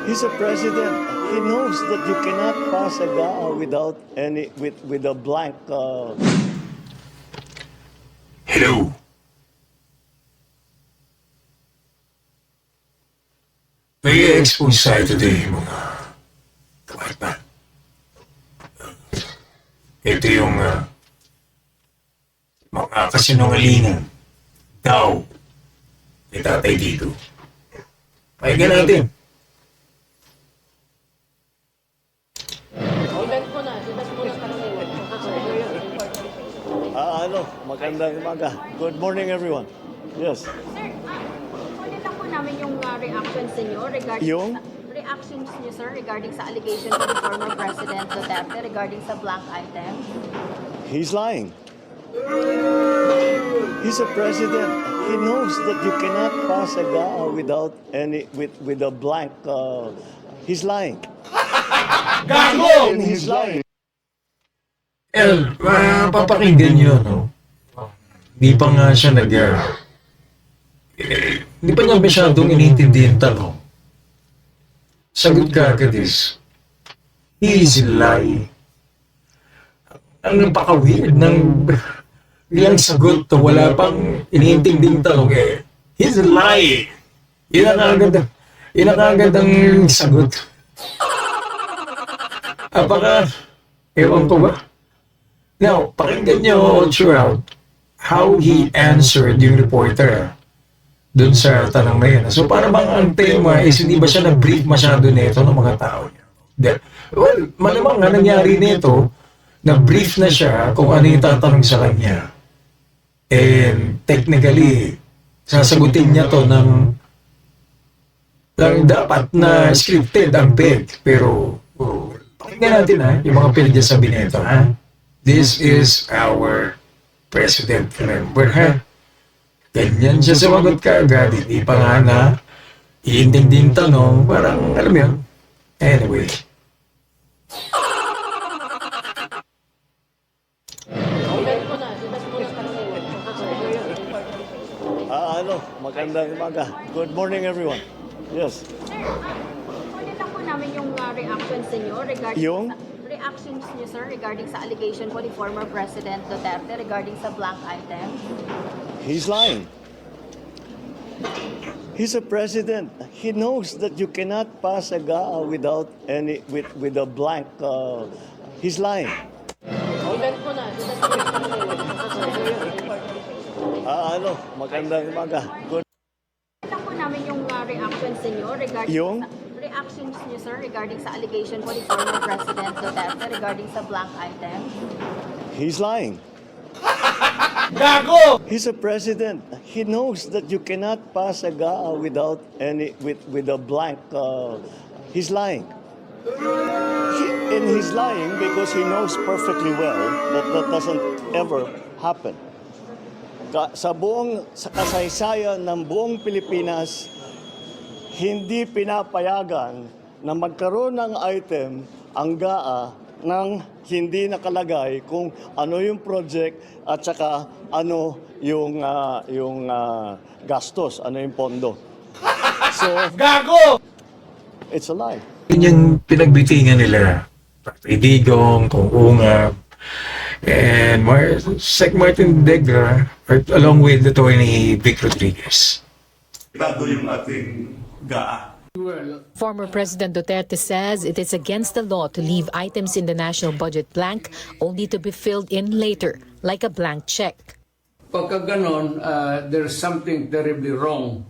He's a president. He knows that you cannot pass a GAA without with a blank. Hello. May expose tayo today, mga kabarban. Ito yung mga kasinungalingan daw ni Tatay Dito. Pakinggan natin. Magandang umaga. Good morning, everyone. Yes. Sir, kunin lang po namin yung reactions niyo regarding Yung? reactions niyo, sir, regarding sa allegation of the former President Duterte regarding sa blank item. He's lying. He's a president. He knows that you cannot pass a GAA without with a blank. He's lying. Gago! And he's lying. Papakinggan nyo, no? Hindi pa nga siya hindi pa niya masyadong iniintindihan tanong. Sagot ka agad is, he is lying. Ang napaka-weird ng ilang sagot to wala pang iniintinding tanong eh. He's lying. Yun ang agad ang sagot. Ewan ko ba? Now, pakinggan nyo all throughout how he answered yung reporter dun sa tanong na yun. So, para bang ang tema is hindi ba siya nag-brief masyado nito ng mga tao niya? Well, malamang nga nangyari nito, nag-brief na siya kung ano yung tatanong sa kanya. And technically, sasagutin niya to ng dapat na scripted ang peg. Pero, pakinggan natin yung mga pinagsasabi nito, This is our president, remember, Ganyan siya sumagot ka agad, hindi pa nga na iintinding tanong, parang, alam mo yun. Anyway. Magandang umaga. Good morning, everyone. Yes. Sir, kunin lang po namin yung reactions niyo regarding Yung? reactions niyo, sir, regarding sa allegation po ni former President Duterte regarding sa blank item. He's lying. He's a president. He knows that you cannot pass a GAA without with a blank. He's lying. Magandang umaga. Good. Kunin lang po namin yung reactions niyo regarding Yung? reactions niyo, sir, regarding sa allegation po ni former President Duterte regarding sa blank item. He's lying. Gago! He's a president. He knows that you cannot pass a GAA without with a blank. He's lying. And he's lying because he knows perfectly well that that doesn't ever happen. Sa kasaysayan ng buong Pilipinas, hindi pinapayagan na magkaroon ng item ang GAA nang hindi nakalagay kung ano yung project at saka ano yung gastos, ano yung pondo. So, Gago! it's a lie. Yun yung pinagbitingan nila. Patay Digong, Kung Ungab, and Sec Martin Degra, along with Attorney Vic Rodriguez. Bago yung ating GAA. Former President Duterte says it is against the law to leave items in the national budget blank only to be filled in later, like a blank check. Pagka ganon, there's something terribly wrong.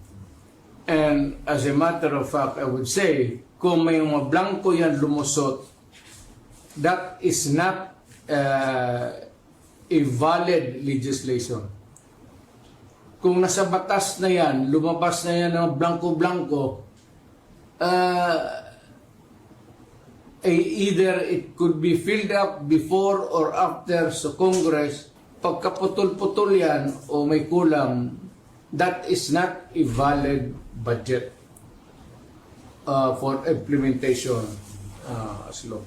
And as a matter of fact, I would say, kung may mga blanco yan lumusot, that is not a valid legislation. Kung nasa batas na yan, lumabas na yan ng blanco-blanco, either it could be filled up before or after sa Congress, pagkaputol-putol yan o may kulang, that is not a valid budget for implementation as law.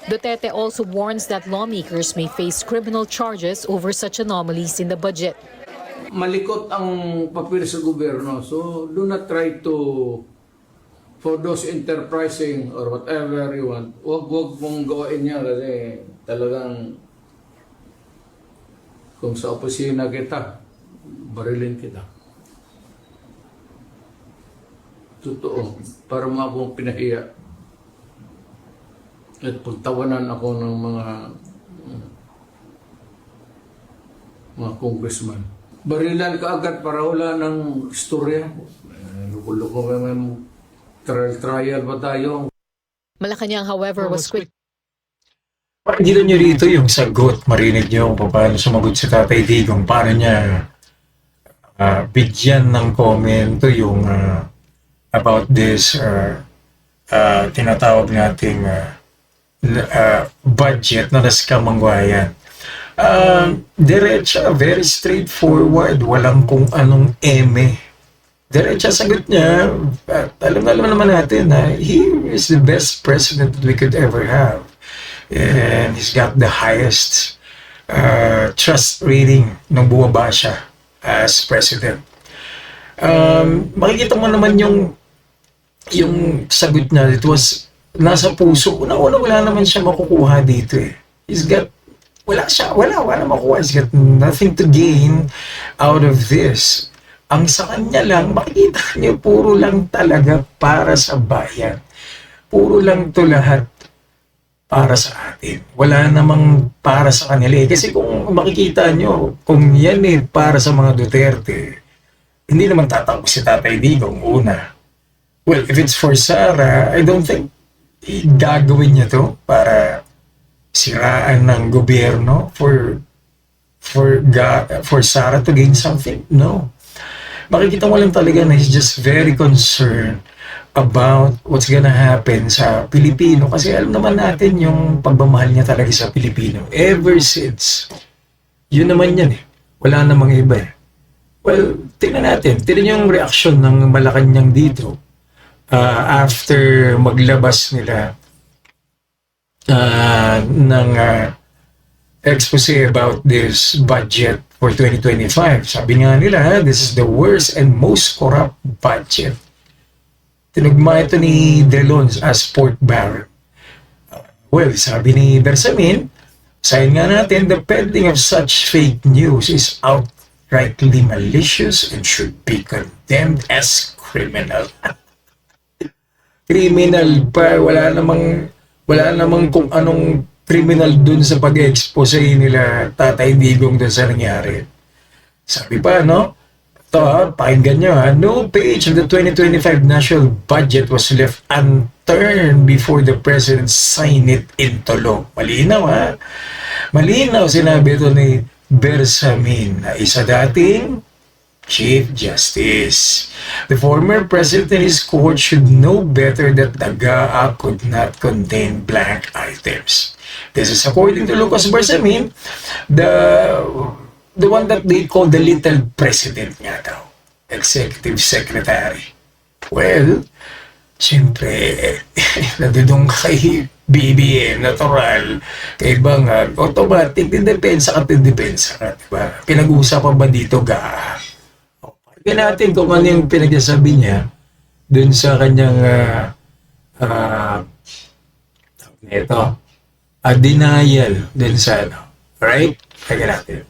Duterte also warns that lawmakers may face criminal charges over such anomalies in the budget. Malikot ang papel sa gobyerno, so do not try to for those enterprising or whatever you want, wag mong gawin niya kasi talagang kung sa opisina kita, barilin kita. Totoo, para mo akong pinahiya. At pagtawanan ako ng mga congressman. Barilan ka agad para wala ng istorya. Luko-luko naman, trial ba tayo? Malacanang, however, was quick Pakinggan nyo rito yung sagot. Marinig nyo kung paano sumagot si Tatay Digong. Paano niya bigyan ng komento yung about this tinatawag nating budget na naskamangwayan. Diretsa, very straightforward. Walang kung anong eme. Diretsa sagot niya. Alam naman natin na he is the best president that we could ever have. And he's got the highest trust rating nung bumaba siya as president. Makikita mo naman yung sagot niya. It was nasa puso. Una-una wala naman siya makukuha dito eh. Wala makukuha. He's got nothing to gain out of this. Ang sa kanya lang, makikita niyo, puro lang talaga para sa bayan. Puro lang to lahat para sa atin. Wala namang para sa kanila eh. Kasi kung makikita nyo, kung yan eh para sa mga Duterte, hindi naman tatawag si Tatay Digong una. Well, if it's for Sara, I don't think gagawin niya to para siraan ng gobyerno for Sara to gain something. No. Makikita mo lang talaga na he's just very concerned about what's gonna happen sa Pilipino. Kasi alam naman natin yung pagmamahal niya talaga sa Pilipino. Ever since. Yun naman yan eh. Wala namang iba eh. Well, tingnan natin. Tingnan yung reaction ng Malacanang dito after maglabas nila ng expose about this budget for 2025. Sabi nga nila, this is the worst and most corrupt budget. Tinugma ito ni Delons as pork barrel. Well, sabi ni Bersamin, sayin nga natin, the peddling of such fake news is outrightly malicious and should be condemned as criminal. Criminal pa, wala namang kung anong criminal dun sa pag-expose nila Tatay Digong dun sa nangyari. Sabi pa, no? Ito, pakinggan nyo ha. No page of the 2025 national budget was left unturned before the president signed it into law. Malinaw ha. Malinaw sinabi ito ni Bersamin na isa dating Chief Justice. The former president and his court should know better that the GAA could not contain blank items. This is according to Lucas Bersamin, the one that they call the little president nga daw, executive secretary. Well, siyempre, nadudong kay BBM, natural, kay Bangag, automatic, dindepensa ka, diba? Pinag-uusapan ba dito, GAA? Pakinggan natin kung ano yung pinagsasabi niya dun sa kanyang denial dun sa ano. Right? Pakinggan natin.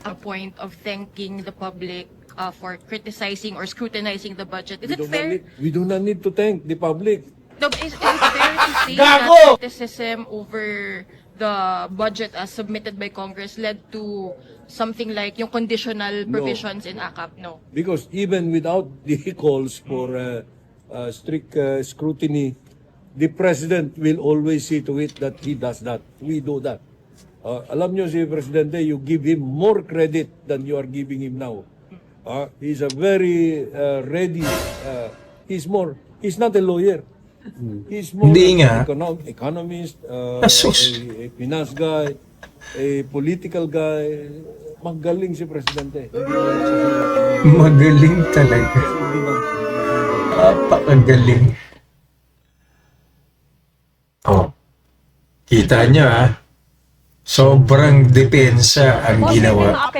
A point of thanking the public for criticizing or scrutinizing the budget. Is it fair? We do not need to thank the public. No, but is it fair to say that criticism over the budget as submitted by Congress led to something like yung conditional provisions in ACAP? No. Because even without the calls for strict scrutiny, the president will always see to it that he does that. We do that. Alam nyo si Presidente, you give him more credit than you are giving him now. He's a very ready, he's not a lawyer. He's more Hindi nga. Economist, Asus. a finance guy, a political guy. Magaling si Presidente. Magaling talaga. Napakagaling. Oh. Kita niyo ha. sobrang depensa ang ginawa.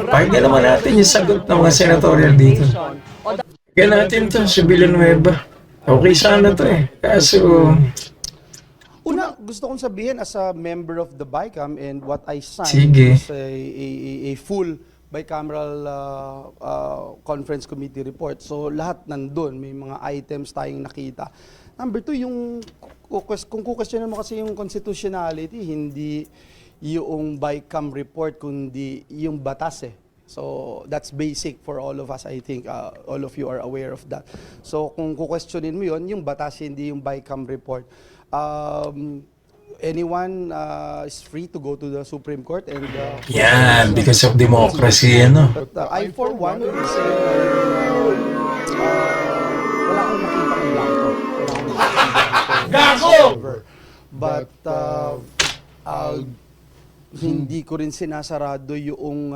Pakinggan naman natin yung sagot ng mga senatorial dito. Pakinggan natin to sa Villanueva. Okay sana to eh. Kaso, Una, gusto kong sabihin as a member of the BICAM and what I signed Sige. is a full bicameral conference committee report. So lahat nandun, may mga items tayong nakita. Number two, kung kukwestiyonan mo kasi yung constitutionality, hindi yung BICAM report, kundi yung batas eh. So that's basic for all of us, I think. All of you are aware of that. So kung kukwestiyonin mo yun, yung batas, hindi yung BICAM report. Anyone is free to go to the Supreme Court and yan, because of democracy, ano. but I for one will say wala akong nakita ng blanco. Gago! But hindi ko rin sinasarado yung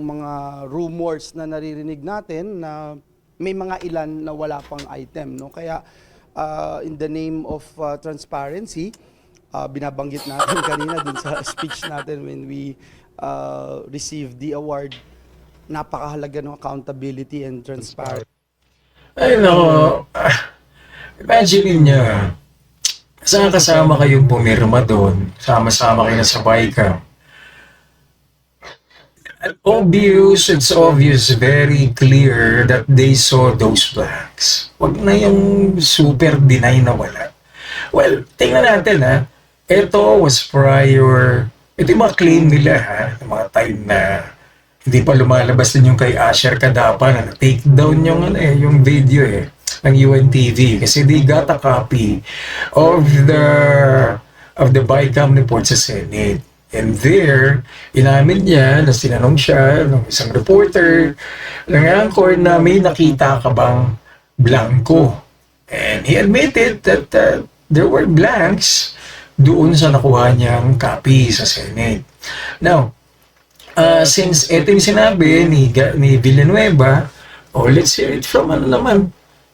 mga rumors na naririnig natin na may mga ilan na wala pang item, no? Kaya in the name of transparency, binabanggit natin kanina dun sa speech natin when we received the award, napakahalaga ng accountability and transparency. Ay, nako. Imagine niyo, kasama kayong pumirma doon, sama-sama kayo na sa BICAM. It's obvious, very clear that they saw those blanks. Wag na yung super deny na wala. Well, tingnan natin ha. Ito was prior, ito yung mga claim nila ha, yung mga time na hindi pa lumalabas din yung kay Asher Kadapa na take down yung video ng UNTV kasi they got a copy of the BICAM report sa Senate. And there, inamin niya na sinanong siya ng isang reporter ng anchor na may nakita ka bang blanco. And he admitted that there were blanks doon sa nakuha niyang copy sa Senate. Now, since ito yung sinabi ni Villanueva, let's hear it from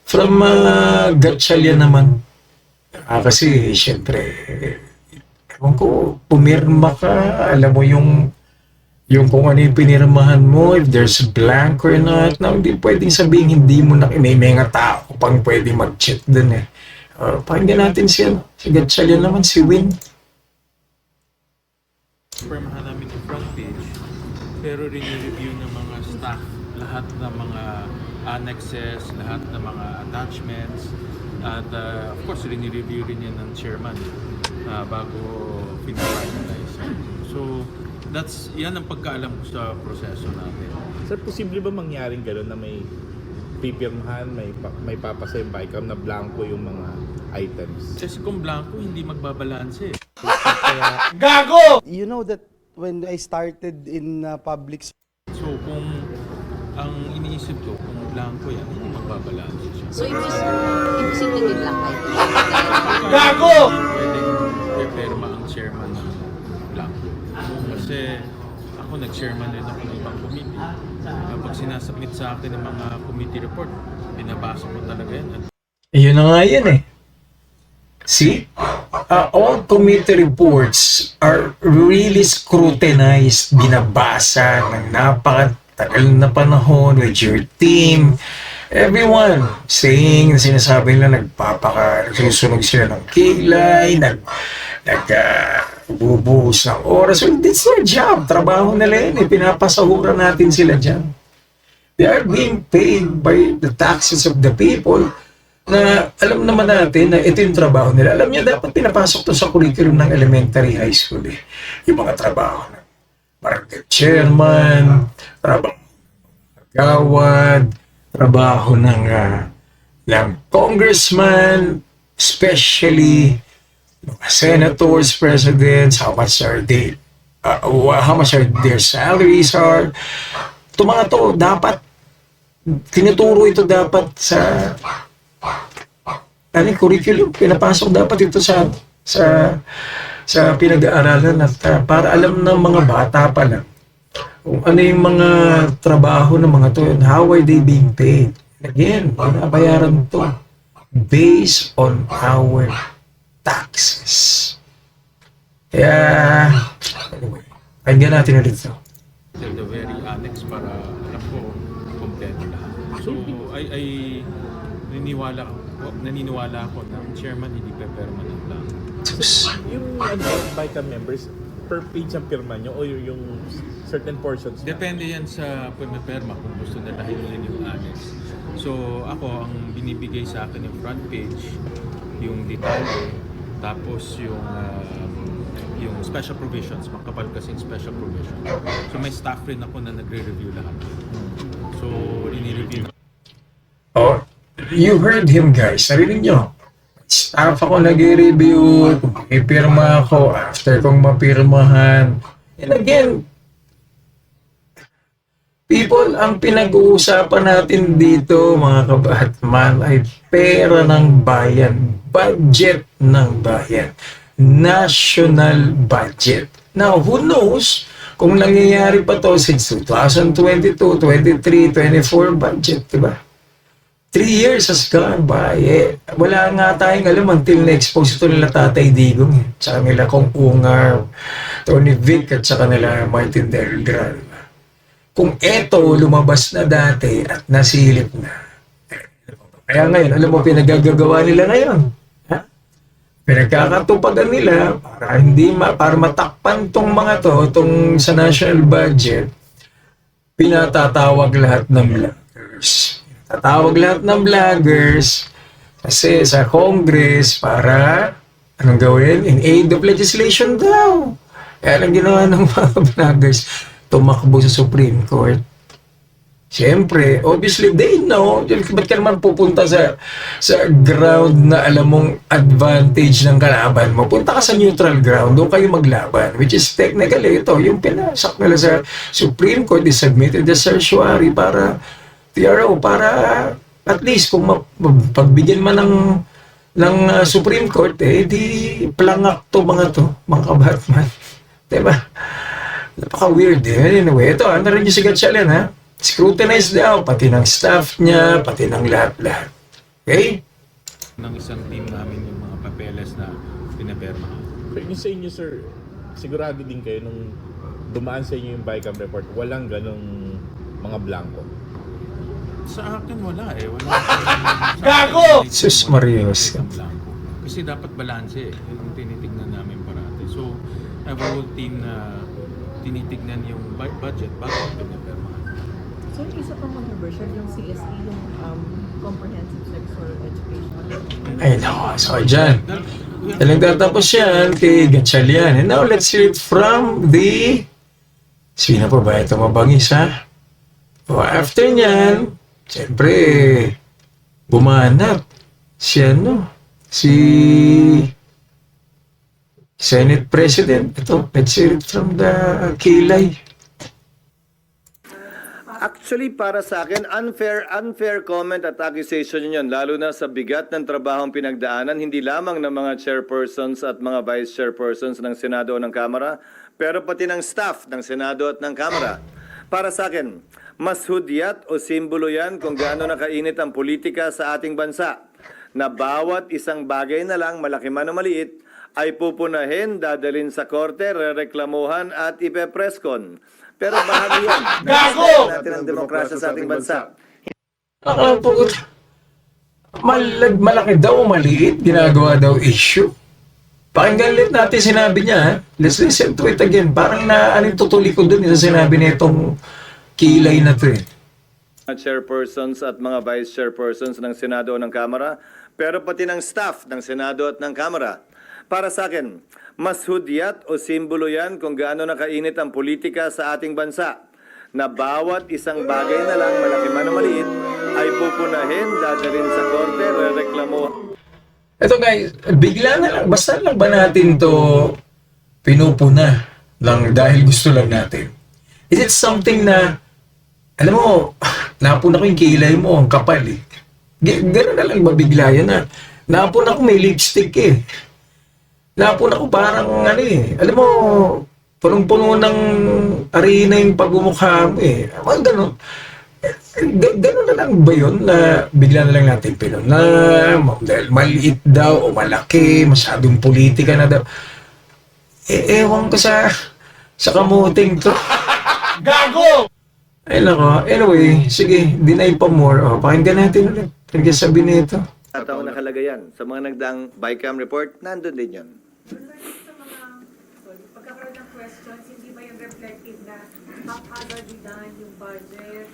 from Gatchalian naman. Kasi, syempre, ewan ko, pumirma ka, alam mo yung kung ano yung pinirmahan mo, if there's blank or not, na hindi pwedeng sabihin, hindi mo na, may mga tao pang pwede mag-check dun eh. Pakinggan natin si Gatchalian naman, si Win. Permahan namin yung front page, pero rin-review ng mga staff, lahat ng mga annexes, lahat ng mga attachments, at of course, rin-review rin yan ng chairman bago finalize. So, yan ang pagkaalam ko sa proseso natin. Sir, posible ba mangyaring gano'n na may pipirmahan, may papasa yung BICAM na blanco yung mga items? Kasi kung blanco, hindi magbabalanse. Gago! You know that when I started in public So, kung ang iniisip ko, kung blanco yan, hindi magbabalanse siya. So, imposible may blank item. Gago! Pwedeng peperma ang chairman ng blanco. Kasi ako nag-chairman rin ako ng ibang committee. Pag sinasubmit sa akin ng mga committee report, binabasa ko talaga yan. Yun na nga yan eh. See? All committee reports are really scrutinized, binabasa ng napakatagal na panahon with your team. Everyone saying, sinasabi nila nagsusunog sila ng kilay, bubuhos ng oras. Well, it's their job. Trabaho nila yun. Pinapasahuran natin sila dyan. They are being paid by the taxes of the people na alam naman natin na ito yung trabaho nila. Alam niyo, dapat pinapasok to sa curriculum ng elementary high school eh. Yung mga trabaho ng barangay chairman, trabaho ng gawad, trabaho ng congressman, especially senators, presidents, how much are their salaries are. Ito mga to, dapat tinuturo ito dapat sa curriculum, pinapasok dapat ito sa pinag-aaralan at para alam ng mga bata pa lang kung ano yung mga trabaho ng mga to and how are they being paid. Again, binabayaran to based on our taxes. Kaya, anyway, pakinggan natin ulit ito. Till the very annex para alam ko kompleto lahat. So ay naniniwala ako na ang chairman hindi peperma ng lang. Yung BICAM members, per page ang pirma nyo o yung certain portions? Depende yan sa pumiperma kung gusto nila hilingin yung annex. So ako, ang binibigay sa akin yung front page, yung detalye, tapos yung special provisions, makapal kasing special provisions. So may staff rin ako na nagre-review lahat. So rini-review. Oh, you heard him guys. Narinig nyo? Staff ako nag-review, ipirma ako after kong mapirmahan. And again, people, ang pinag-uusapan natin dito, mga kabatman, ay pera ng bayan, budget ng bayan, national budget. Now, who knows kung nangyayari pa to since 2022, 23, 24 budget, diba? 3 years has gone by. Wala nga tayong alam until na-expose ito nila Tatay Digong. Tsaka nila Kong Ungar, Tony Vic, at saka nila Martin Del Gran. Kung eto lumabas na dati at nasilip na. Kaya ngayon, alam mo, pinagagagawa nila ngayon. Ha? Pinagkakatupagan nila para matakpan tong mga tong sa national budget, pinatatawag lahat ng vloggers. Tatawag lahat ng vloggers kasi sa Congress para anong gawin? In aid of legislation daw. Kaya lang ginawa ng mga vloggers, tumakbo sa Supreme Court. Siyempre, obviously, they know. Ba't ka naman pupunta sa ground na alam mong advantage ng kalaban mo? Punta ka sa neutral ground, doon kayo maglaban. Which is technically ito, yung pinasak nila sa Supreme Court is submitted the certiorari para TRO, para at least kung pagbigyan man ng Supreme Court, di plangak to mga kabatman. Diba? Napaka-weird Anyway, ito, ano rin yung si Gatchalian, ha? Scrutinize daw, pati ng staff niya, pati ng lahat-lahat. Okay? Ng isang team namin yung mga papeles na pinaperma. Pero yung sa inyo, sir, sigurado din kayo nung dumaan sa inyo yung BICAM report, walang ganong mga blanco? Sa akin wala Wala. Gago! Sus Marios. Kasi dapat balanse yung tinitignan namin parati. So, I have a whole team na tinitignan yung budget bago pinapermahan. So, isa pang controversial yung CSE, yung Comprehensive Sexual Education. Ay, no. So, dyan. Talang tatapos yan kay Gatchalian. And now, let's hear it from the... Sino pa ba ito mabangis, ha? O, after nyan, siyempre, bumanat si Senate President. Ito, let's hear it from the kilay. Actually, para sa akin, unfair comment at accusation yun, lalo na sa bigat ng trabahong pinagdaanan, hindi lamang ng mga chairpersons at mga vice chairpersons ng Senado o ng Kamara, pero pati ng staff ng Senado at ng Kamara. Para sa akin, mas hudyat o simbolo yan kung gaano nakainit ang politika sa ating bansa, na bawat isang bagay na lang, malaki man o maliit, ay pupunahin, dadalhin sa korte, rereklamuhan at ipepreskon. Pero bahagi yan. Gago! Natin ang demokrasya sa ating bansa. Malaki daw o maliit, ginagawa daw issue. Pakinggan ulit natin sinabi niya, ha? Let's listen to it again. Parang tutuli ko dun sa sinabi nitong kilay na to Chairpersons at mga vice chairpersons ng Senado o ng Kamara, pero pati ng staff ng Senado at ng Kamara. Para sa akin, mas hudyat o simbolo yan kung gaano nakainit ang politika sa ating bansa, na bawat isang bagay na lang, malaki man o maliit, ay pupunahin, dadalhin sa korte, rereklamuhan. Ito guys, bigla na lang, basta lang ba natin to pinupuna lang dahil gusto lang natin? Is it something na, alam mo, napuna ko yung kilay mo, ang kapal eh. Gano'n na lang ba bigla yan na, napuna ko may lipstick eh. Napuna ko parang alam mo, punong-puno ng arena yung pagmumukha mo eh. Gano'n. Gano'n na lang ba yun na bigla na lang natin pinuna, dahil maliit daw o malaki, masyadong politika na daw. Ewan ko sa kamuting to. Gago! Ay nako, anyway, sige, deny pa more. O, pakinggan natin ulit. Nagsasabi nito. Sa taong nakalagayan, sa mga nagdaang BICAM report, nandun din yun. Pagkakaroon ng questions, hindi ba yung reflective na haphazardly done yung budget?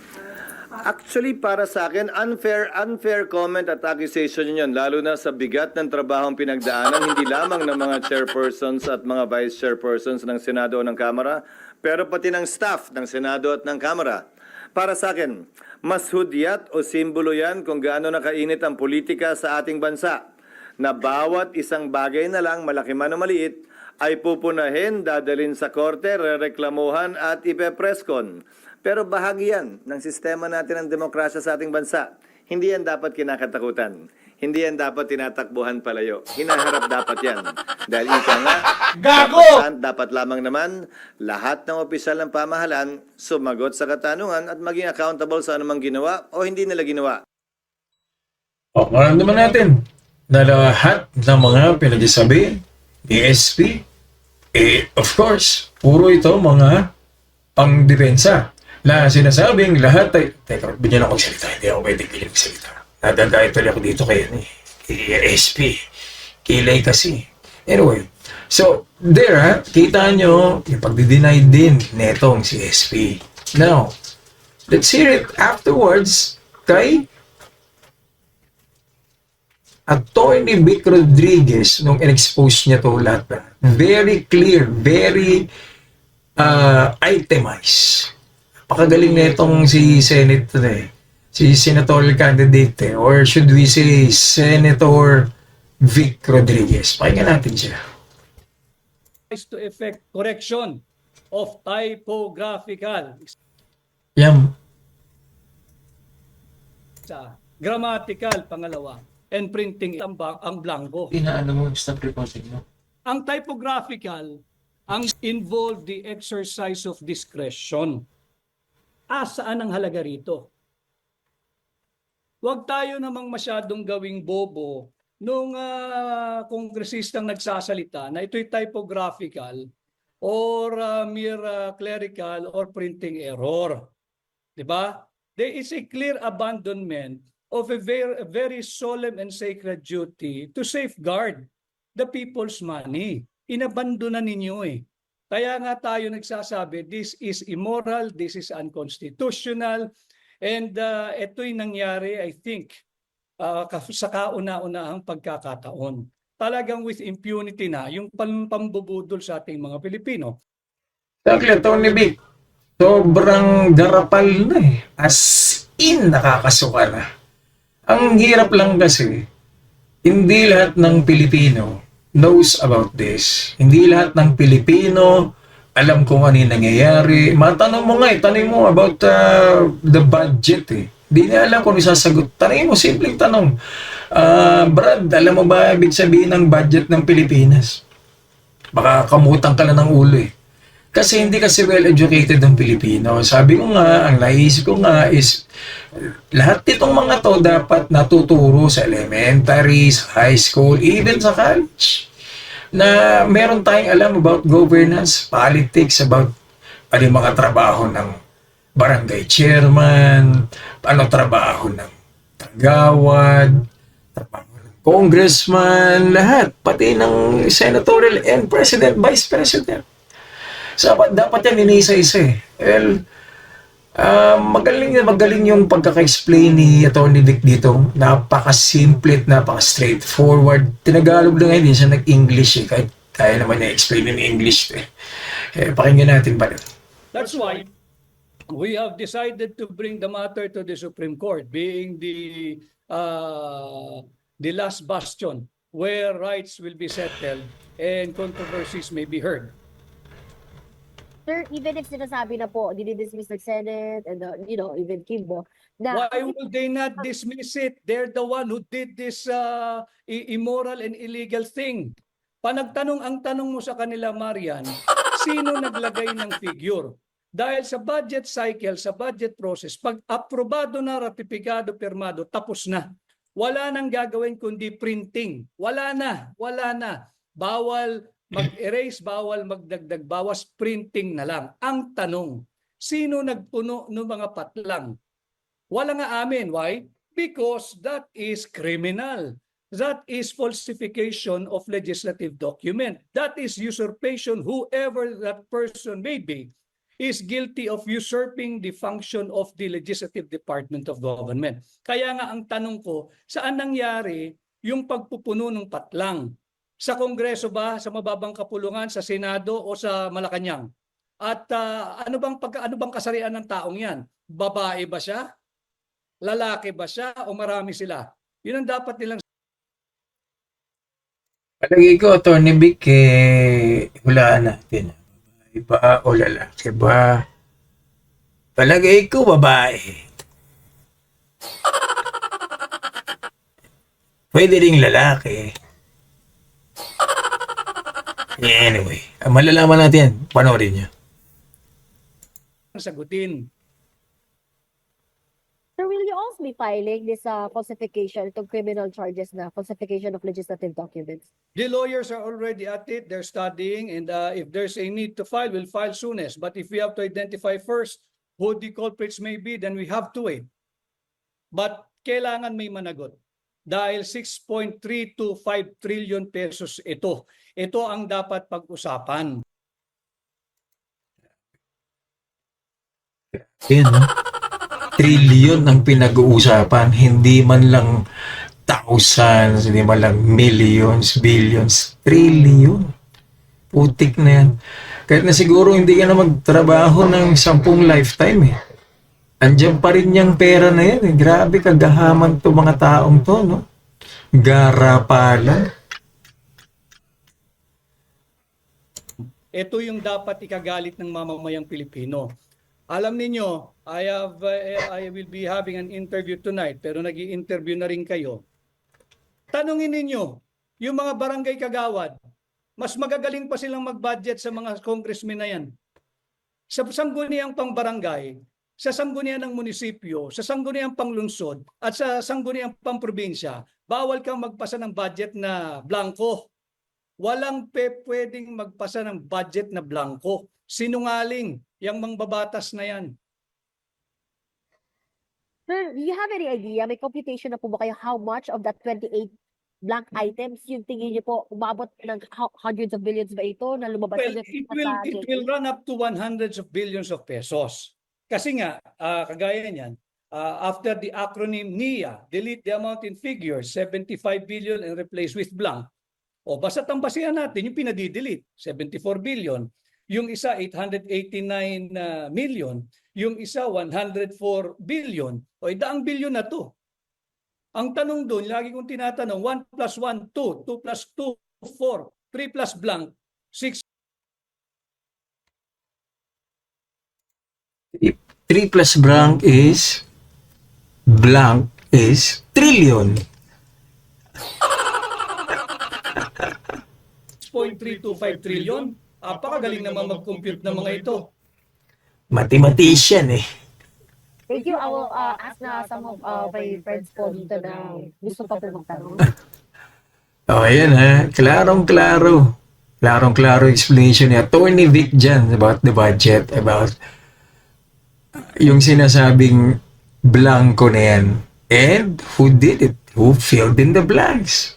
Actually, para sa akin, unfair comment at accusation yun, lalo na sa bigat ng trabahong pinagdaanan, hindi lamang ng mga chairpersons at mga vice chairpersons ng Senado o ng Kamara, pero pati ng staff ng Senado at ng Kamara. Para sa akin, mas hudyat o simbolo yan kung gaano nakainit ang politika sa ating bansa, na bawat isang bagay na lang, malaki man o maliit, ay pupunahin, dadalin sa korte, rereklamuhan at ipepreskon. Pero bahagi yan ng sistema natin ng demokrasya sa ating bansa. Hindi yan dapat kinakatakutan. Hindi yan dapat tinatakbuhan palayo. Hinaharap dapat yan. Dahil ika nga, dapat lamang naman lahat ng opisyal ng pamahalaan sumagot sa katanungan at maging accountable sa anumang ginawa o hindi nila ginawa. O, maramdaman natin na lahat ng mga pinagsasabi ni SP, of course, puro ito mga pangdepensa na sinasabing lahat ay... Teka, binyan ako salita. Hindi ako pwede kilig salita. Nadadaya tuloy ako dito kay SP. Kilay kasi. Anyway, so, there, kita nyo, yung pagdi-deny din netong si SP. Now, let's hear it afterwards kay Attorney Vic Rodriguez nung in-expose niya to lahat na. Very clear, very itemized. Pakagaling na itong si Senate si senatorial candidate or should we say Senator Vic Rodriguez. Pakinggan natin siya. To effect correction of typographical, grammatical, pangalawa, and printing ang blanco. Inaano mo, stop recording mo. Ang typographical, ang involve the exercise of discretion. Saan ang halaga rito? Huwag tayo namang masyadong gawing bobo nung kongresistang nagsasalita na ito'y typographical or mere clerical or printing error. Diba? There is a clear abandonment of a very solemn and sacred duty to safeguard the people's money. Inabandonan ninyo eh. Kaya nga tayo nagsasabi, this is immoral, this is unconstitutional, and ito'y nangyari, I think, sa kauna-unahang pagkakataon. Talagang with impunity na yung pambubudol sa ating mga Pilipino. Exactly, Tony Vic. Sobrang garapal na eh. As in, nakakasuka na. Ang hirap lang kasi, hindi lahat ng Pilipino knows about this. Hindi lahat ng Pilipino alam kung ano yung nangyayari. Matanong mo nga tanong mo about the budget eh. Hindi na alam kung isasagot. Tanongin mo, simpleng tanong. Brad, alam mo ba ibig sabihin ng budget ng Pilipinas? Baka kamutang ka na ng ulo eh. Kasi hindi kasi well-educated ang Pilipino. Sabi ko nga, ang naisip ko nga is, lahat itong mga to dapat natuturo sa elementary, sa high school, even sa college. Na meron tayong alam about governance, politics, about ano yung mga trabaho ng barangay chairman, ano trabaho ng tagawad, trabaho ng congressman, lahat, pati ng senatorial and president, vice president. So, dapat yan inisa-isa eh. Well, magaling yung pagkaka-explain ni Atty. Vic dito. Napaka-simple at napaka-straightforward. Tinagalog na ngayon, siya nag-English eh. Kahit kaya naman niya explain in English eh. Pakinggan natin pa rin. That's why we have decided to bring the matter to the Supreme Court, being the last bastion where rights will be settled and controversies may be heard. Sir, even if sinasabi na po, dinidismiss ng Senate and even Kimbo, na... Why would they not dismiss it? They're the one who did this immoral and illegal thing. Ang tanong mo sa kanila, Marian, sino naglagay ng figure? Dahil sa budget cycle, sa budget process, pag aprobado na, ratipikado, pirmado, tapos na. Wala nang gagawin kundi printing. Wala na. Bawal mag-erase, bawal magdagdag, bawas printing na lang. Ang tanong, sino nagpuno ng mga patlang? Wala nga amin. Why? Because that is criminal. That is falsification of legislative document. That is usurpation. Whoever that person may be is guilty of usurping the function of the legislative department of government. Kaya nga ang tanong ko, saan nangyari yung pagpupuno ng patlang? Sa Kongreso ba, sa mababang kapulungan, sa Senado o sa Malacanang? At ano bang kasarian ng taong 'yan? Babae ba siya? Lalaki ba siya o marami sila? 'Yun ang dapat nilang Palagi ko, Atty. Vic, hulaan natin. Babae ba o lalaki ba? Palagi ko, babae. Pwede ring lalaki. Anyway, malalaman natin yan. Panoorin nyo. sagutin. Sir, will you also be filing this falsification, itong criminal charges na falsification of legislative documents? The lawyers are already at it. They're studying, and if there's a need to file, we'll file soonest. But if we have to identify first who the culprits may be, then we have to wait. But kailangan may managot. Dahil 6.325 trillion pesos ito. Ito ang dapat pag-usapan. Yan, no? Trillion ang pinag-uusapan, hindi man lang thousands, hindi man lang millions, billions, trillion. Putik na yan. Kahit na siguro hindi ka na magtrabaho ng 10 lifetime eh. Andiyan pa rin yung pera na yan eh. Grabe kagahaman to mga taong to, no? Garapalan. Ito yung dapat ikagalit ng mamamayang Pilipino. Alam ninyo, I will be having an interview tonight, pero nag-i-interview na rin kayo. Tanungin ninyo, yung mga barangay kagawad, mas magagaling pa silang mag-budget sa mga congressmen na yan. Sa sangguniang pang barangay, sa sanggunian ng munisipyo, sa sangguniang panglungsod, at sa sangguniang pang probinsya, bawal kang magpasa ng budget na blanco. Walang pwedeng magpasa ng budget na blanco. Sinungaling yung mangbabatas na yan. Sir, do you have any idea, may computation na po ba kayo how much of that 28 blank items yung tingin niyo po umabot ng hundreds of billions ba ito na lumabas? Well, it will run up to hundreds of billions of pesos. Kasi nga, kagaya niyan, after the acronym NIA, delete the amount in figures, 75 billion and replace with blank. O basta tambasihan natin yung pinadi-delete, 74 billion. Yung isa, 889 million. Yung isa, 104 billion. O daang billion na to. Ang tanong doon, lagi kong tinatanong, 1 plus 1, 2. 2 plus 2, 4. 3 plus blank, 6. 3 plus blank is trillion. 6.325 trillion. Apakagaling naman mag-compute ng mga ito. Mathematician eh. Thank you. I will ask na some of my friends po dito na gusto pa po magtanong. Oh, ayan ha. Klarong-klaro. Klarong-klaro explanation ni Atty. Vic dyan about the budget, about yung sinasabing blanco na yan. And who did it? Who filled in the blanks?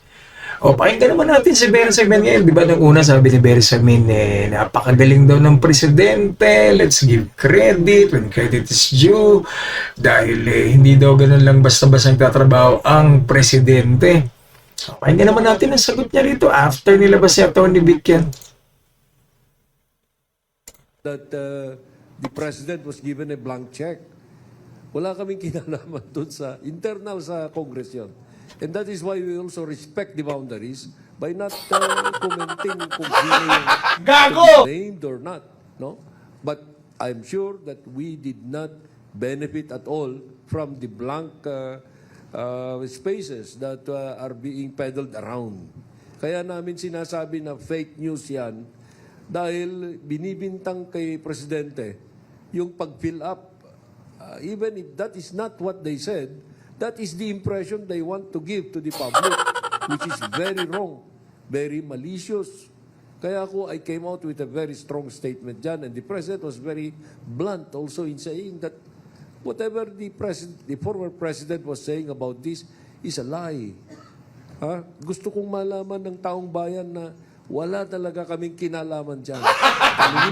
O, pakinggan naman natin si Bersamin ngayon. Di ba nung una sabi ni Bersamin, napakagaling daw ng presidente, let's give credit when credit is due. Dahil hindi daw ganun lang basta-basta nagtatrabaho ang presidente. So, pakinggan naman natin ang sagot niya rito after nilabas si Atty. Vic yan. That the president was given a blank check. Wala kaming kinalaman doon sa internal sa Congress yun. And that is why we also respect the boundaries by not commenting kung sino yung named or not. No? But I'm sure that we did not benefit at all from the blank spaces that are being peddled around. Kaya namin sinasabi na fake news yan dahil binibintang kay Presidente yung pag-fill up. Even if that is not what they said, that is the impression they want to give to the public, which is very wrong, very malicious, Kaya ako, I came out with a very strong statement dyan, and the President was very blunt also in saying that whatever the former President was saying about this is a lie. Ha? Gusto kong malaman ng taong bayan na wala talaga kaming kinalaman dyan.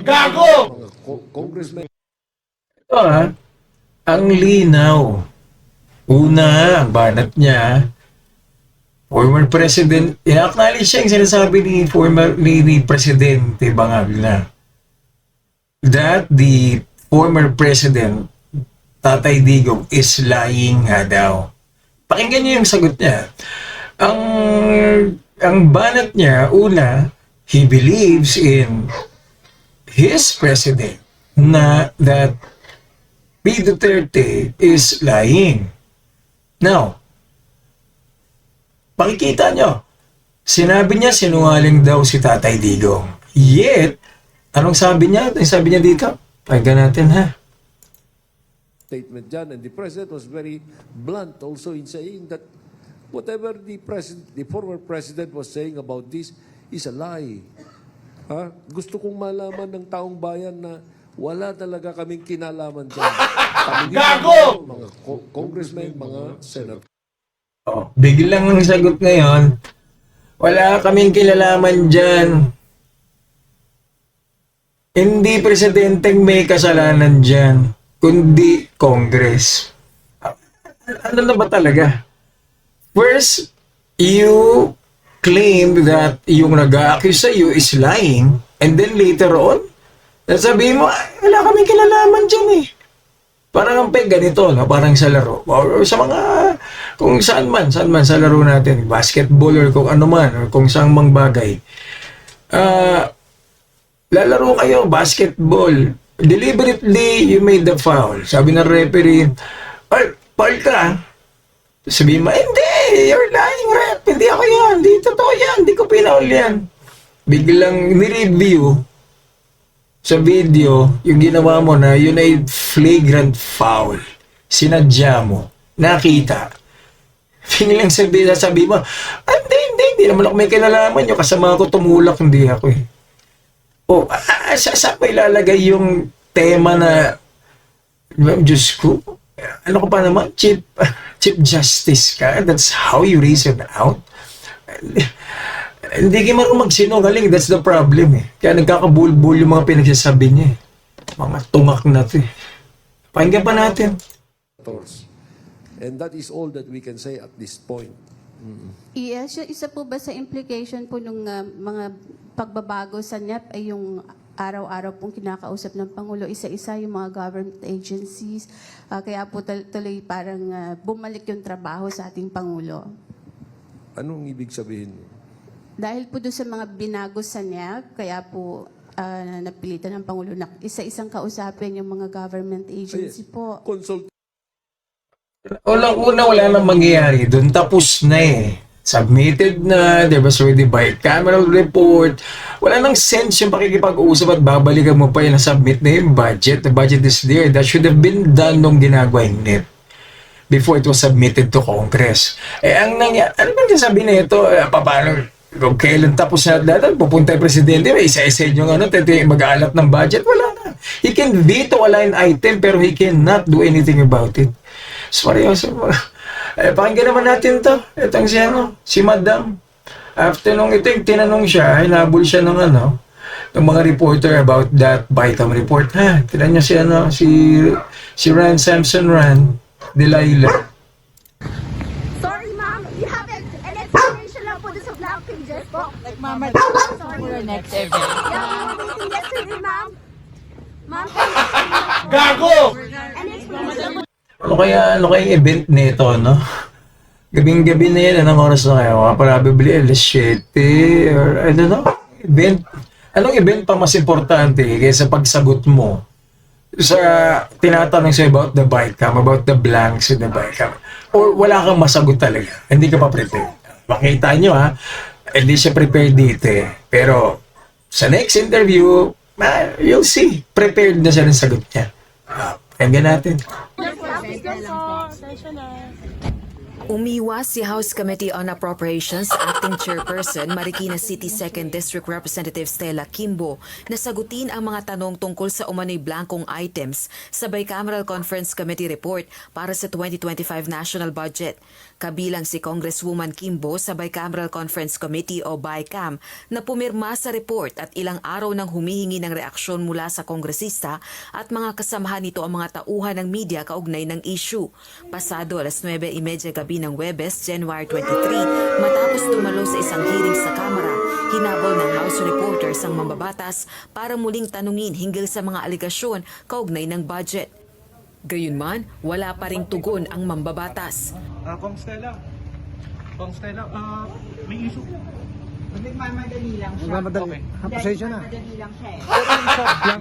Gago! Mga congressmen. Ito ang linaw. Una, ang banat niya, former President, in-acknowledge siya yung sinasabi ni Presidente Bangag na that the former President, Tatay Digong, is lying nga daw. Pakinggan niyo yung sagot niya. Ang banat niya, una, he believes in his president na that P. Duterte is lying. Now, pakikita nyo, sinabi niya sinungaling daw si Tatay Digong. Yet, anong sabi niya? Anong sabi niya dito? Pakinggan natin ha. Statement dyan, and the President was very blunt also in saying that whatever the former President was saying about this is a lie. Ha? Gusto kong malaman ng taong bayan na wala talaga kaming kinalaman dyan. Gago! Mga congressmen, mga senator. Oh, biglang ang sagot ngayon, wala kaming kilalaman dyan. Hindi presidenteng may kasalanan dyan, kundi Congress. Ano na ba talaga? First, you claim that yung nag-a-accuse sa iyo is lying, and then later on, sabihin mo, wala kaming kilalaman dyan eh. Parang ang peg ganito, no? Parang sa laro. Or sa mga, kung saan man sa laro natin, basketball or kung ano man, or kung saan mang bagay. Lalaro kayo, basketball. Deliberately, you made the foul. Sabi ng referee, foul ka. Sabihin mo, hindi, you're lying, ref. Hindi ako yan, hindi totoo yan, hindi ko pinaul yan. Biglang ni-review sa video, yung ginawa mo na yun ay flagrant foul. Sinadya mo. Nakita. Biglang sabi mo, hindi naman ako may kinalaman yung kasama ko tumulak, hindi ako eh. O, saan pa ilalagay yung tema na, Diyos ko, ano ko pa naman, Chief Justice ka? That's how you reason out? Hindi kayo marunong magsinungaling. That's the problem eh. Kaya nagkakabulbul yung mga pinagsasabi niya eh. Mga tungak na ito eh. Pakinggan pa natin. And that is all that we can say at this point. Yes, isa po ba sa implication po ng mga pagbabago sa NEP ay yung araw-araw pong kinakausap ng Pangulo, isa-isa yung mga government agencies, kaya po tuloy parang bumalik yung trabaho sa ating Pangulo. Anong ibig sabihin mo? Dahil po doon sa mga binago sa NEP, kaya po napilitan ng Pangulo na isa-isang kausapin yung mga government agency po. Unang-una, wala nang mangyayari doon. Tapos na eh. Submitted na, there was already bicameral report. Wala nang sense yung pakikipag-usap at babalikan mo pa yung submit na yung budget. The budget is there. That should have been done nung ginagawa yung NEP before it was submitted to Congress. Ang nangyari, ano ba yung sabi na ito? Paano? Kung kailan tapos na datan, pupunta yung presidente, isa-isa yung mag-aalat ng budget. Wala na. He can veto a line item pero he cannot do anything about it. Seryoso. Pakinggan naman natin to. Itong si Madam. After nung ito, tinanong siya, hinabol siya ng ng mga reporter about that BICAM report. Tinan niya si Ran Samson Ran, Delilah. Sorry ma'am, you have an explanation lang po sa black pages po. Like mama, sorry. Next event. Yeah, meeting yesterday ma'am. Ma'am, Gago! an explanation. Ano kaya yung event nito, no? Gabing-gabi na yan, anong oras na kayo? Probably alas 7 or I don't know. Event. Anong event pa mas importante kaysa pagsagot mo sa tinatanong sa'yo about the BICAM, about the blanks in the BICAM? Or wala kang masagot talaga? Hindi ka pa prepared. Makita nyo hindi siya prepared dito eh. Pero sa next interview, you'll see. Prepared na siya ng sagot niya. Pakinggan natin. Umiwas si House Committee on Appropriations Acting Chairperson Marikina City 2nd District Representative Stella Kimbo na sagutin ang mga tanong tungkol sa umano'y blankong items sa Bicameral Conference Committee report para sa 2025 National Budget. Kabilang si Congresswoman Kimbo sa Bicameral Conference Committee o BICAM na pumirma sa report at ilang araw nang humihingi ng reaksyon mula sa kongresista at mga kasamahan nito ang mga tauhan ng media kaugnay ng issue. Pasado alas 9:30 gabi ng Webes, January 23, matapos tumalo sa isang hearing sa Kamara, hinabol ng House reporters ang mambabatas para muling tanungin hinggil sa mga aligasyon kaugnay ng budget. Gayunman, wala pa ring tugon ang mambabatas. Kong Stella, may issue. Nagmamadali lang siya. Nagmamadali. Pasensya na. Nagmamadali lang siya eh.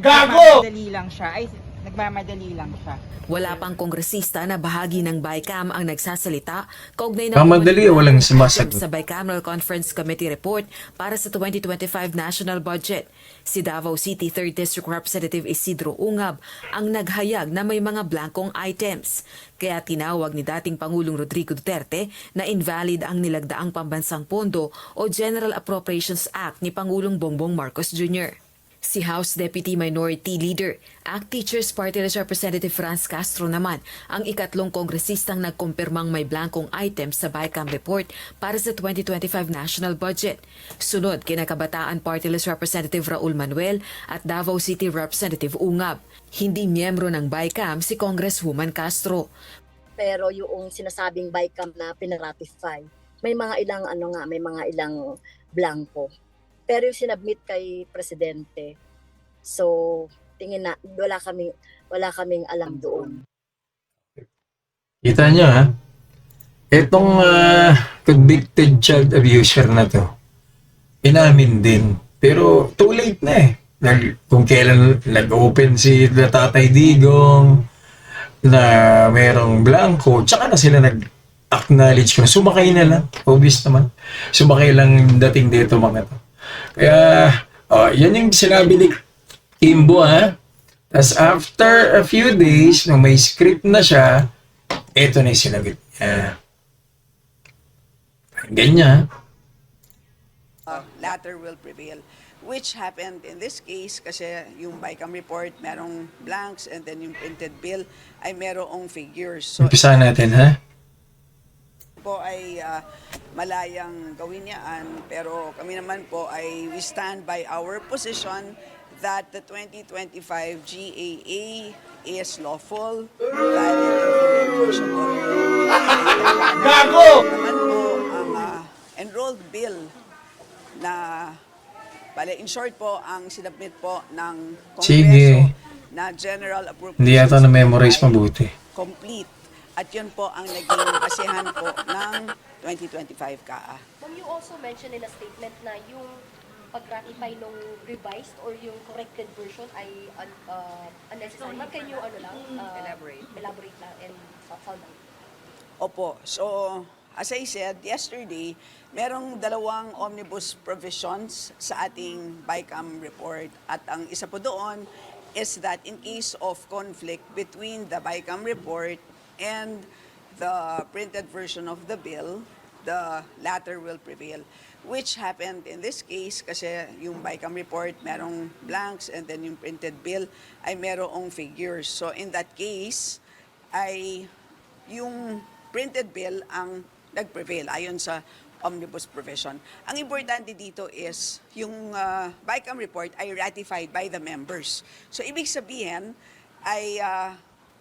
Gago! Nagmamadali lang siya. Ay, nagmamadali lang siya. Wala pang kongresista na bahagi ng BICAM ang nagsasalita kaugnay ng Mamadali o walang sumasagot? sa Bicameral Conference Committee report para sa 2025 National Budget. Si Davao City 3rd District Representative Isidro Ungab ang naghayag na may mga blankong items. Kaya tinawag ni dating Pangulong Rodrigo Duterte na invalid ang nilagdaang pambansang pondo o General Appropriations Act ni Pangulong Bongbong Marcos Jr. Si House Deputy Minority Leader, ACT Teachers Party List Representative Franz Castro naman ang ikatlong kongresistang nagkumpirmang may blankong items sa BICAM report para sa 2025 national budget. Sunod, kinakabataan Party List Representative Raul Manuel at Davao City Representative Ungab. Hindi miyembro ng BICAM si Congresswoman Castro. Pero yung sinasabing BICAM na pinaratify, may mga ilang blanco. Pero yung sinabmit kay Presidente, so tingin na wala kaming alam doon. Kita nyo ha? Itong convicted child abuser na to, inamin din. Pero too late na eh. Kung kailan nag-open si Tatay Digong na merong blanco, tsaka na sila nag-acknowledge ko. Sumakay na lang. Obvious naman. Sumakay lang dating dito mga to. Kaya, yan yung sinabi ni Kimbo ha. Tapos after a few days, nung may script na siya, eto na yung sinagot niya. Ganyan. Latter will prevail. Which happened in this case kasi yung BICAM report merong blanks and then yung printed bill ay merong figures. So, Umpisa natin ha. po ay malayang gawin yan, pero kami naman po ay we stand by our position that the 2025 GAA is lawful, valid, and enforceable. Gago! Naman po ang enrolled bill na in short po ang sinabmit po ng Kongreso Sige. na General Appropriations Hindi yata na-memorize mabuti. complete. At yun po ang naging basihan po ng 2025 CAA. Ma'am, you also mentioned in a statement na yung pag-ratify nung revised or yung corrected version ay unnecessary. Ma'am, can you elaborate lang and sound out? Opo. So, as I said yesterday, merong dalawang omnibus provisions sa ating BICAM report. At ang isa po doon is that in case of conflict between the BICAM report and the printed version of the bill, the latter will prevail. Which happened in this case kasi yung BICAM report merong blanks and then yung printed bill ay merong figures. So in that case, ay yung printed bill ang nag-prevail ayon sa omnibus provision. Ang importante dito is yung BICAM report ay ratified by the members. So ibig sabihin ay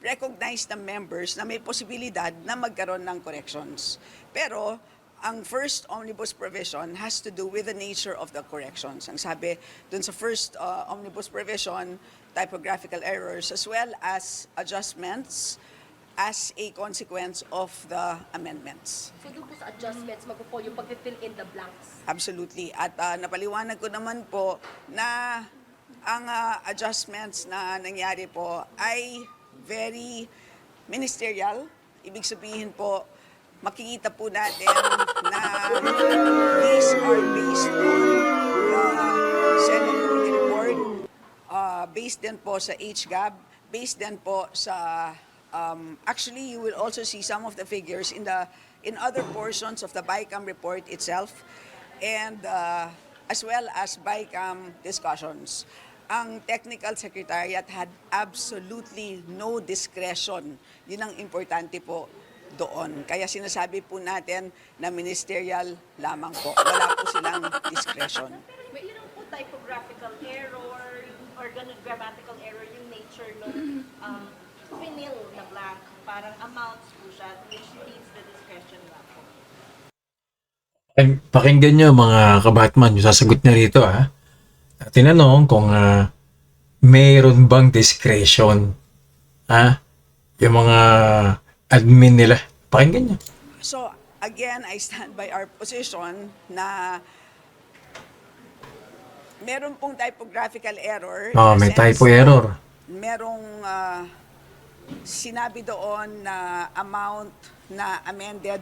recognize ng members na may posibilidad na magkaroon ng corrections. Pero ang first omnibus provision has to do with the nature of the corrections. Ang sabi dun sa first omnibus provision, typographical errors as well as adjustments as a consequence of the amendments. So doon po sa adjustments, magpo yung pag-fill in the blanks. Absolutely. At napaliwanag ko naman po na ang adjustments na nangyari po ay very ministerial. Ibig sabihin po, makikita po natin na these are based on the Senate Committee report, based din po sa HGAB, based din po sa actually, you will also see some of the figures in other portions of the BICAM report itself, and as well as BICAM discussions. Ang Technical Secretariat had absolutely no discretion. Yun ang importante po doon. Kaya sinasabi po natin na ministerial lamang po. Wala po silang discretion. May ilang po typographical error or ganun grammatical error yung nature ng pinil na blank. Parang amounts po siya which needs the discretion na po. Pakinggan nyo mga kabatman, yung sasagot niya rito tinanong kung mayroon bang discretion yung mga admin nila. Pakinggan nyo. So, again, I stand by our position na meron pong typographical error. May typo error. Merong sinabi doon na amount na amended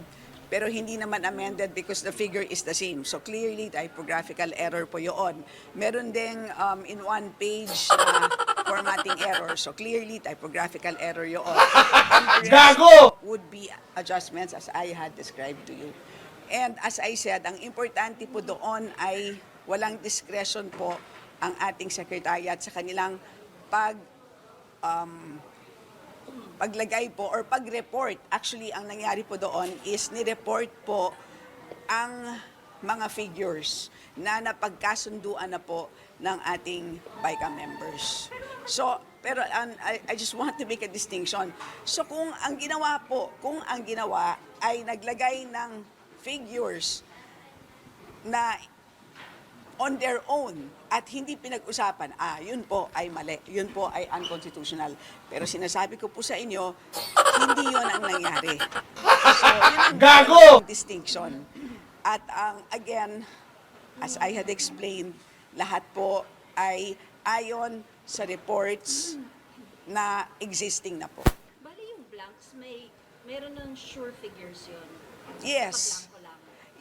pero hindi naman amended because the figure is the same. So clearly, typographical error po yun. Meron ding in one page na formatting error. So clearly, typographical error yun. And the rest would be adjustments as I had described to you. And as I said, ang importante po doon ay walang discretion po ang ating sekretariat sa kanilang paglagay po or pag-report. Actually, ang nangyari po doon is ni-report po ang mga figures na napagkasunduan na po ng ating BICAM members. So, pero I just want to make a distinction. So, kung ang ginawa ay naglagay ng figures na on their own at hindi pinag-usapan, yun po ay mali, yun po ay unconstitutional. Pero sinasabi ko po sa inyo, hindi yun ang nangyari. So, yun ang distinction. At again, as I had explained, lahat po ay ayon sa reports na existing na po. Bali yung blanks, meron ng sure figures yun. Yes.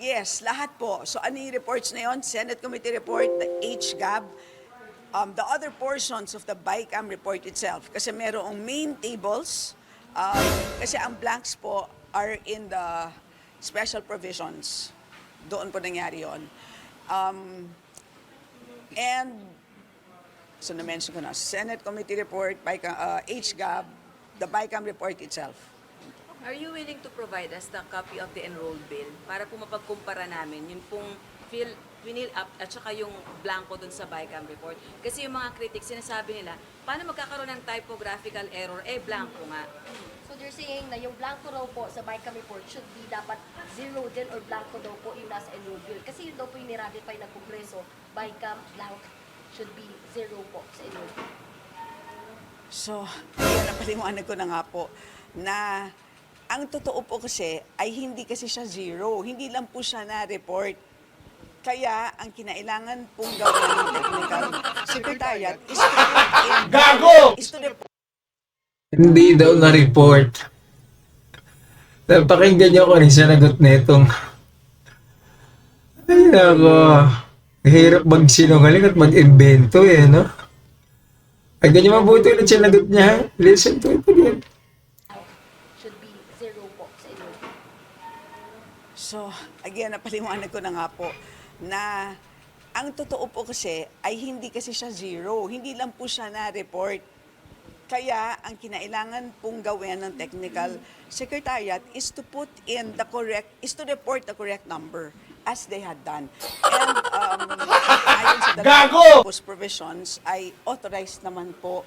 Yes, lahat po. So ano yung reports na yun? Senate Committee Report, the HGAB, the other portions of the BICAM report itself. Kasi merong main tables, kasi ang blanks po are in the special provisions. Doon po nangyari yun. And, so na-mention ko na, Senate Committee Report, HGAB, the BICAM report itself. Are you willing to provide us the copy of the enrolled bill para po mapagkumpara namin yung pong winil up at saka yung blanco dun sa BICAM report? Kasi yung mga critics, sinasabi nila, paano magkakaroon ng typographical error? Blanco nga. So they're saying na yung blanco raw po sa BICAM report should be dapat zero din or blanco daw po yung nasa enrolled bill. Kasi yun daw po yung niratify ng Kongreso, BICAM blank should be zero po sa enrolled bill. So, yan ang paliwanag ko na nga po, na ang totoo po kasi ay hindi kasi siya zero. Hindi lang po siya na-report. Kaya ang kinailangan pong gawin ng Technical Secretariat is to report. Hindi daw na-report. Pakinggan niyo kung ano yung sinagot netong. Ay nako. Hirap magsinungaling at mag-invento no? Ay ganyan mabuti ulit sinagot niya. Listen to it again. So, again, napaliwanag ko na nga po na ang totoo po kasi ay hindi kasi siya zero. Hindi lang po siya na-report. Kaya ang kinailangan pong gawin ng Technical Secretariat is to report the correct number as they had done. And ayon sa those provisions ay authorized naman po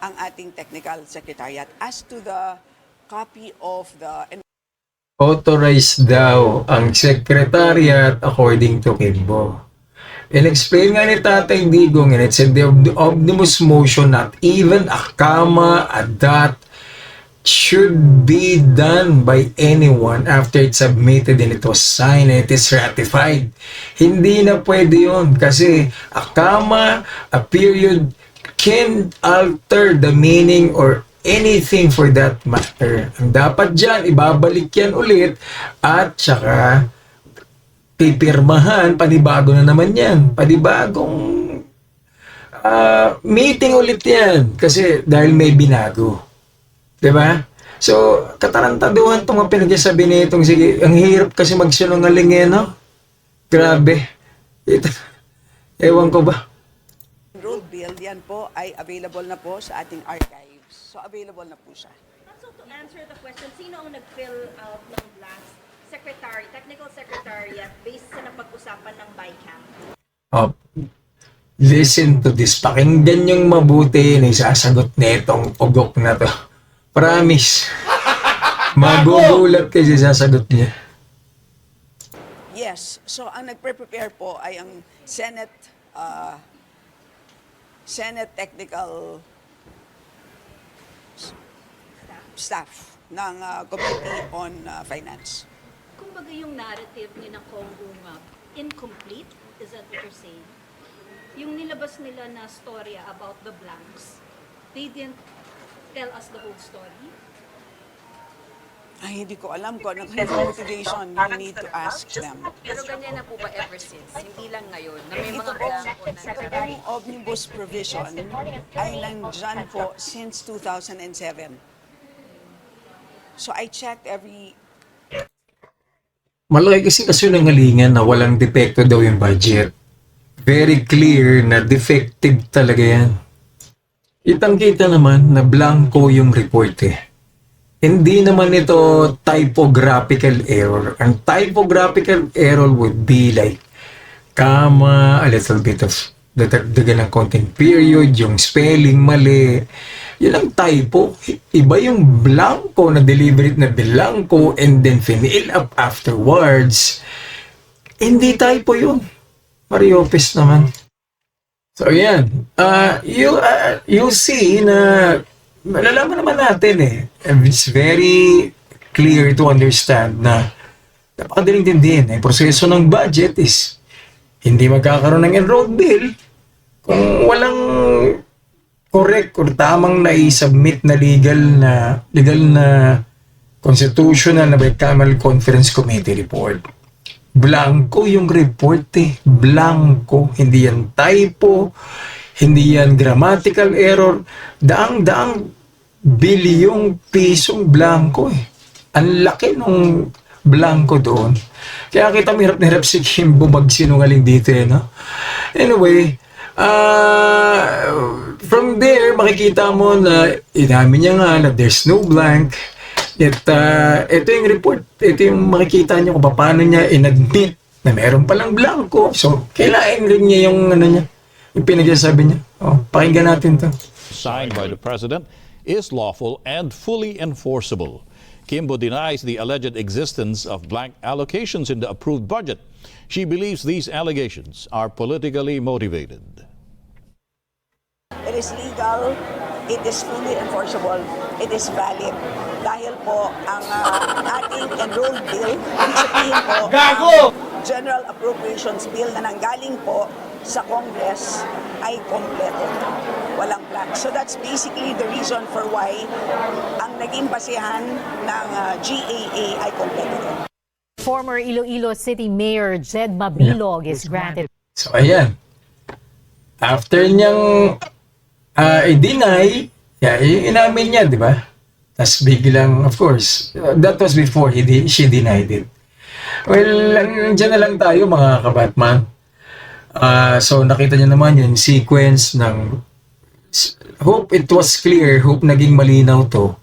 ang ating Technical Secretariat as to the copy of the Authorized daw ang secretariat according to Kimbo. In-explain nga ni Tatay Digong, and it said the omnibus motion, not even a comma, a dot, should be done by anyone after it's submitted and it was signed and it is ratified. Hindi na pwede yun kasi a comma, a period can alter the meaning or anything for that matter. Ang dapat dyan, ibabalik yan ulit at saka pipirmahan, panibago na naman yan. Panibagong meeting ulit yan. Kasi dahil may binago. Diba? So, katarantaduhan itong mga pinagsasabi nitong sige, ang hirap kasi magsinungaling eh, no? Grabe. Ito, ewan ko ba? Enrolled bill, yan po ay available na po sa ating archives. So available na po siya. So to answer the question, sino ang nag-fill out ng blanks? Secretary, technical secretariat, based sa napag-usapan ng BICAM. Oh, listen to this. Pakinggan yung mabuti na isasagot nitong ugok na to. Promise. Magugulat kasi sasagot niya. Yes. So ang nagpre-prepare po ay ang Senate Technical Staff ng Committee on Finance. Kumbaga yung narrative ni na Kongong incomplete, is that what you're saying? Yung nilabas nila na storya about the blanks, they didn't tell us the whole story? Ay, hindi ko alam kung ano kanilang motivation. You need to ask them. Pero ganyan na po ba ever since? Hindi lang ngayon, na may mga Ito blanco na pong omnibus provision ay nandyan po since 2007. So I checked every... Malaki kasi kasunungalingan na walang depekto daw yung budget. Very clear na defective talaga yan. Kitang-kita naman na blanco yung report eh. Hindi naman ito typographical error. Ang typographical error would be like comma, a little bit of dadagdagan ng konting period, yung spelling mali. Yun ang typo. Iba yung blanco na deliberate na blanco and then fill up afterwards. Hindi typo yun. Mariopes naman. So, yan. You see na malalaman naman natin eh. It's very clear to understand na napakadaling din. Ang proseso ng budget is hindi magkakaroon ng enrolled bill kung walang correct or tamang na-submit na legal na constitutional na bicameral conference committee report. Blanco yung report eh. Blanco. Hindi yan typo. Hindi yan grammatical error. Daang-daang bilyong pisong blanco eh. Ang laki nung blanco doon. Kaya kita hirap na hirap si Kimbo magsinungaling dito eh, no? Anyway, from there, makikita mo na inamin niya nga na there's no blank. Ito yung report. Ito yung makikita niyo kung paano niya inadmit na meron palang blanco. So, kailangan rin niya yung niya, yung pinagsasabi niya. Pakinggan natin to. Signed by the president is lawful and fully enforceable. Kimbo denies the alleged existence of blank allocations in the approved budget. She believes these allegations are politically motivated. It is legal, it is fully enforceable, it is valid. Dahil po ang ating enrolled bill, ibig sabihin po, General Appropriations Bill na nanggaling po sa Congress ay kompleto. Walang blank. So that's basically the reason for why ang naging basehan ng GAA ay kompleto din. Former Iloilo City Mayor Jed Mabilog is granted. So ayan. After niyang i-deny, inamin niya, di ba? Tapos biglang, of course, that was before she denied it. Well, dyan na lang tayo mga kabatman. So nakita niyo naman yung sequence ng hope it was clear, hope naging malinaw to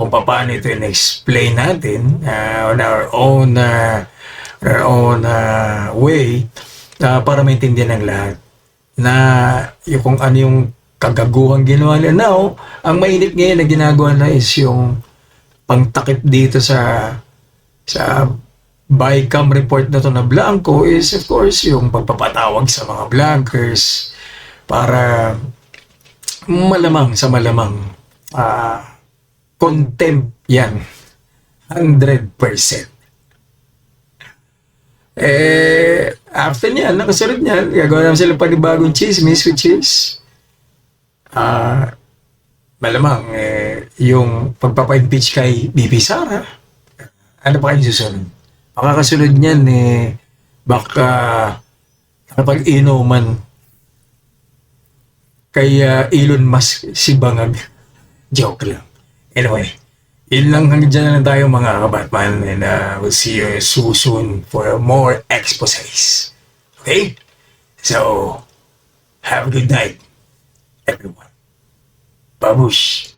kung paano ito in-explain natin on our own way para maintindihan ng lahat na yung kung ano yung kagaguhang ginawa nila. Now, ang mainit ngayon na ginagawa na is yung pangtakip dito sa BICAM report na to na blanco is of course yung pagpapatawag sa mga blankers para malamang contempt yan 100%. After niyan, nakasunod niyan, gagawa naman sila panibagong chismis which is malamang yung pagpapa-impeach kay BP Sara. Ano pa kayo susunod? Makakasunod niyan baka nakapag-inuman kay Elon Musk si Bangag. Joke lang. Anyway, Yun lang, hanggang dyan na lang tayo mga kabatman, and we'll see you soon for more exposés. Okay? So, have a good night, everyone. Babush!